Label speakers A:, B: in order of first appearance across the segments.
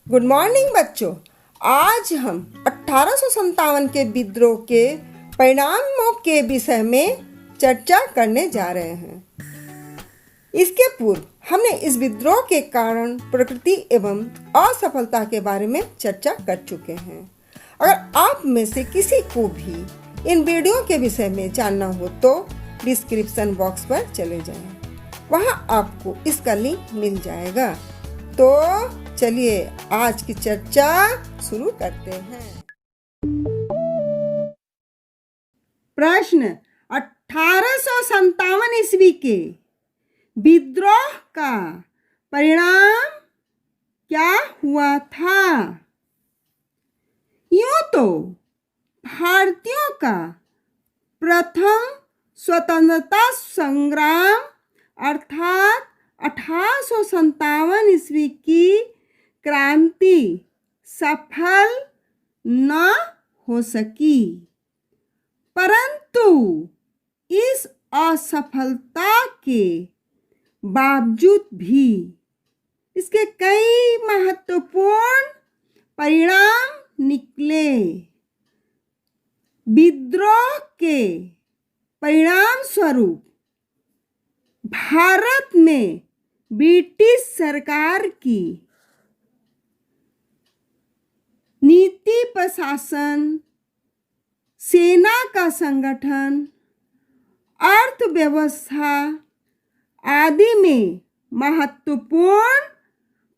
A: Good morning बच्चों। आज हम 1857 के विद्रोह के परिणामों के विषय में चर्चा करने जा रहे हैं। इसके पूर्व हमने इस विद्रोह के कारण, प्रकृति एवं असफलता के बारे में चर्चा कर चुके हैं। अगर आप में से किसी को भी इन वीडियो के विषय में जानना हो तो डिस्क्रिप्शन बॉक्स पर चले जाएं, वहां आपको इसका लिंक मिल जाएगा। तो चलिए आज की चर्चा शुरू करते हैं। प्रश्न, 1857 ईस्वी के विद्रोह का परिणाम क्या हुआ था? यूं तो भारतीयों का प्रथम स्वतंत्रता संग्राम अर्थात 1857 ईस्वी की क्रांति सफल न हो सकी, परंतु इस असफलता के बावजूद भी इसके कई महत्वपूर्ण परिणाम निकले। विद्रोह के परिणाम स्वरूप भारत में ब्रिटिश सरकार की नीति, प्रशासन, सेना का संगठन, अर्थव्यवस्था आदि में महत्वपूर्ण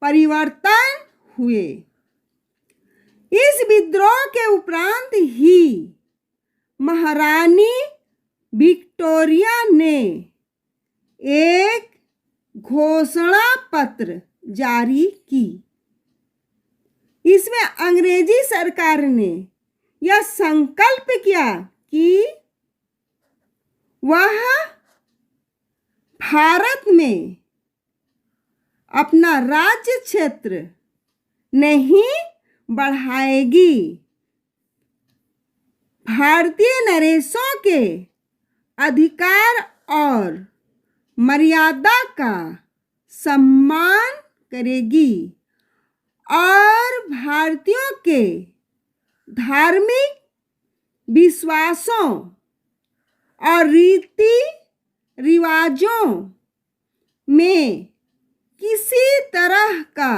A: परिवर्तन हुए। इस विद्रोह के उपरांत ही महारानी विक्टोरिया ने एक घोषणा पत्र जारी की। इसमें अंग्रेजी सरकार ने यह संकल्प किया कि वह भारत में अपना राज्य क्षेत्र नहीं बढ़ाएगी। भारतीय नरेशों के अधिकार और मर्यादा का सम्मान करेगी और भारतीयों के धार्मिक विश्वासों और रीति रिवाजों में किसी तरह का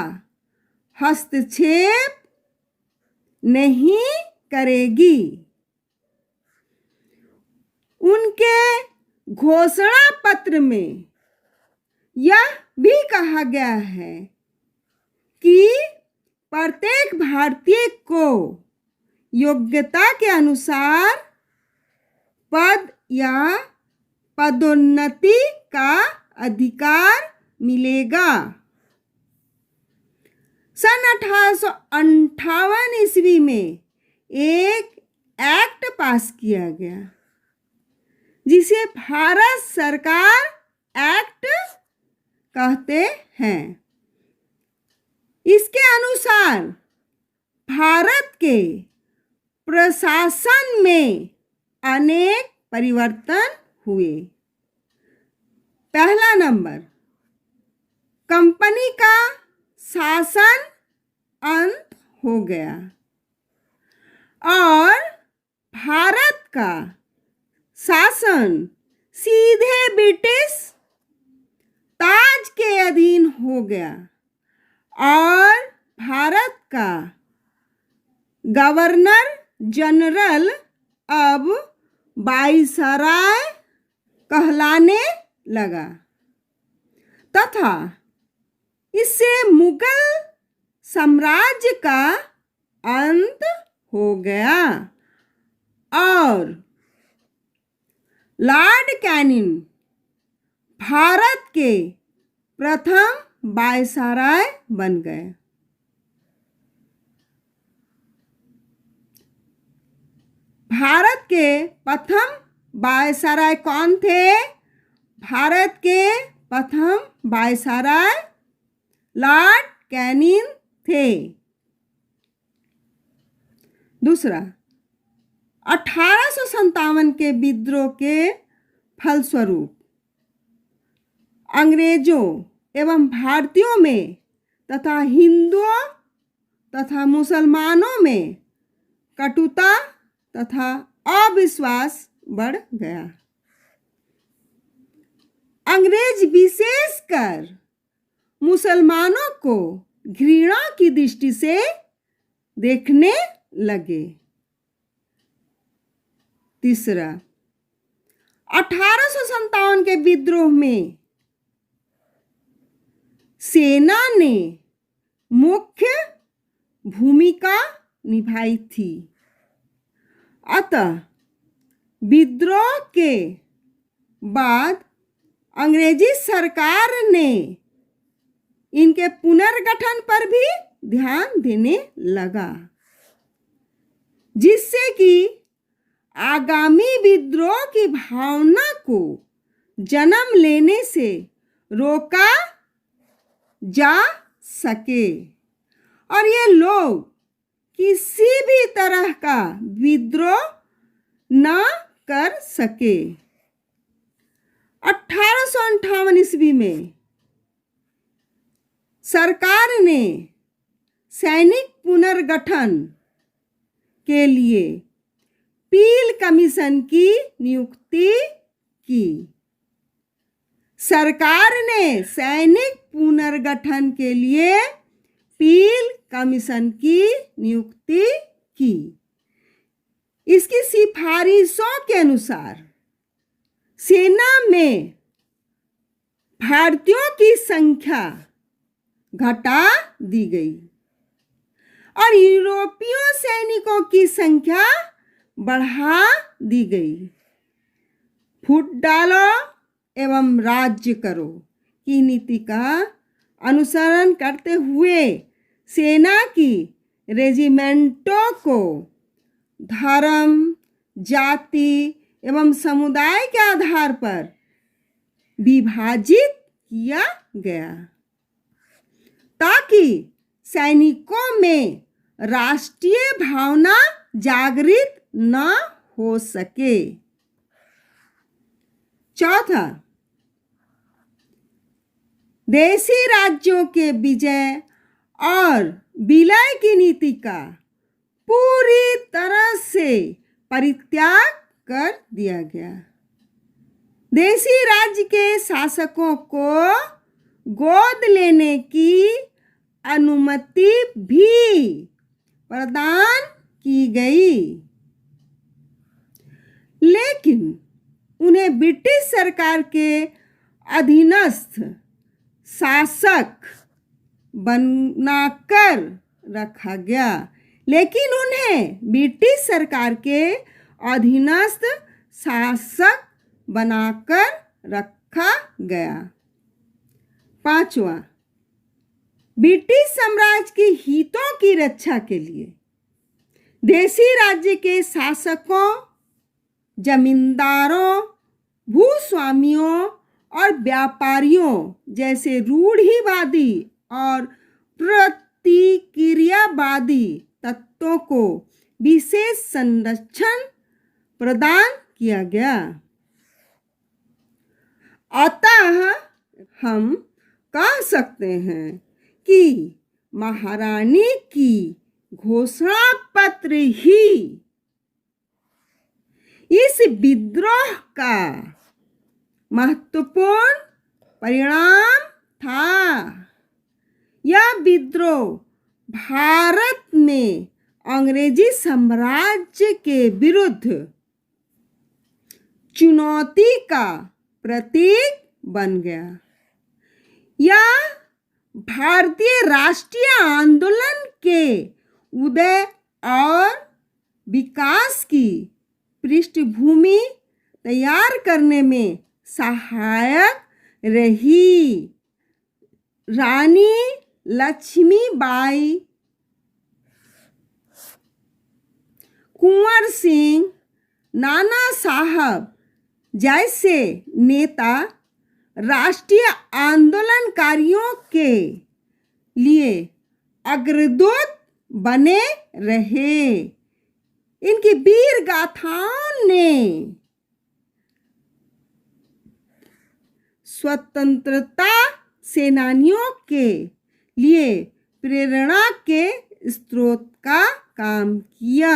A: हस्तक्षेप नहीं करेगी। उनके घोषणा पत्र में यह भी कहा गया है कि प्रत्येक भारतीय को योग्यता के अनुसार पद या पदोन्नति का अधिकार मिलेगा। सन 1858 ईस्वी में एक एक्ट पास किया गया जिसे भारत सरकार एक्ट कहते हैं। इसके अनुसार भारत के प्रशासन में अनेक परिवर्तन हुए। पहला नंबर, कंपनी का शासन अंत हो गया और भारत का शासन सीधे ब्रिटिश ताज के अधीन हो गया और भारत का गवर्नर जनरल अब वायसराय कहलाने लगा तथा इससे मुगल साम्राज्य का अंत हो गया और लॉर्ड कैनिंग भारत के प्रथम वायसराय बन गए। भारत के प्रथम वायसराय कौन थे? भारत के प्रथम वायसराय लॉर्ड कैनिंग थे। दूसरा, 1857 के विद्रोह के फलस्वरूप अंग्रेजों एवं भारतीयों में तथा हिंदुओं तथा मुसलमानों में कटुता तथा अविश्वास बढ़ गया। अंग्रेज विशेषकर मुसलमानों को घृणा की दृष्टि से देखने लगे। तीसरा, 1857 के विद्रोह में सेना ने मुख्य भूमिका निभाई थी। अतः विद्रोह के बाद अंग्रेजी सरकार ने इनके पुनर्गठन पर भी ध्यान देने लगा, जिससे कि आगामी विद्रोह की भावना को जन्म लेने से रोका जा सके और ये लोग किसी भी तरह का विद्रोह न कर सके। 1858 ईस्वी में सरकार ने सैनिक पुनर्गठन के लिए पील कमीशन की नियुक्ति की। सरकार ने सैनिक पुनर्गठन के लिए पील कमीशन की नियुक्ति की। इसकी सिफारिशों के अनुसार सेना में भारतीयों की संख्या घटा दी गई और यूरोपीय सैनिकों की संख्या बढ़ा दी गई। फूट डालो एवं राज्य करो की नीति का अनुसरण करते हुए सेना की रेजिमेंटों को धर्म, जाति एवं समुदाय के आधार पर विभाजित किया गया, ताकि सैनिकों में राष्ट्रीय भावना जागृत न हो सके। चौथा, देशी राज्यों के विजय और विलय की नीति का पूरी तरह से परित्याग कर दिया गया। देशी राज्य के शासकों को गोद लेने की अनुमति भी प्रदान की गई, लेकिन उन्हें ब्रिटिश सरकार के अधीनस्थ शासक बनाकर रखा गया। लेकिन उन्हें ब्रिटिश सरकार के अधीनस्थ शासक बनाकर रखा गया। पांचवा, ब्रिटिश साम्राज्य के हितों की रक्षा के लिए देशी राज्य के शासकों, जमींदारों, भूस्वामियों और व्यापारियों जैसे रूढ़िवादी और प्रतिक्रियावादी तत्वों को विशेष संरक्षण प्रदान किया गया। अतः हम कह सकते हैं कि महारानी की घोषणा पत्र ही इस विद्रोह का महत्वपूर्ण परिणाम था। यह विद्रोह भारत में अंग्रेजी साम्राज्य के विरुद्ध चुनौती का प्रतीक बन गया। यह भारतीय राष्ट्रीय आंदोलन के उदय और विकास की पृष्ठभूमि तैयार करने में सहायक रही। रानी लक्ष्मीबाई, कुंवर सिंह, नाना साहब जैसे नेता राष्ट्रीय आंदोलनकारियों के लिए अग्रदूत बने रहे। इनकी वीर गाथाओं ने स्वतंत्रता सेनानियों के लिए प्रेरणा के स्रोत का काम किया।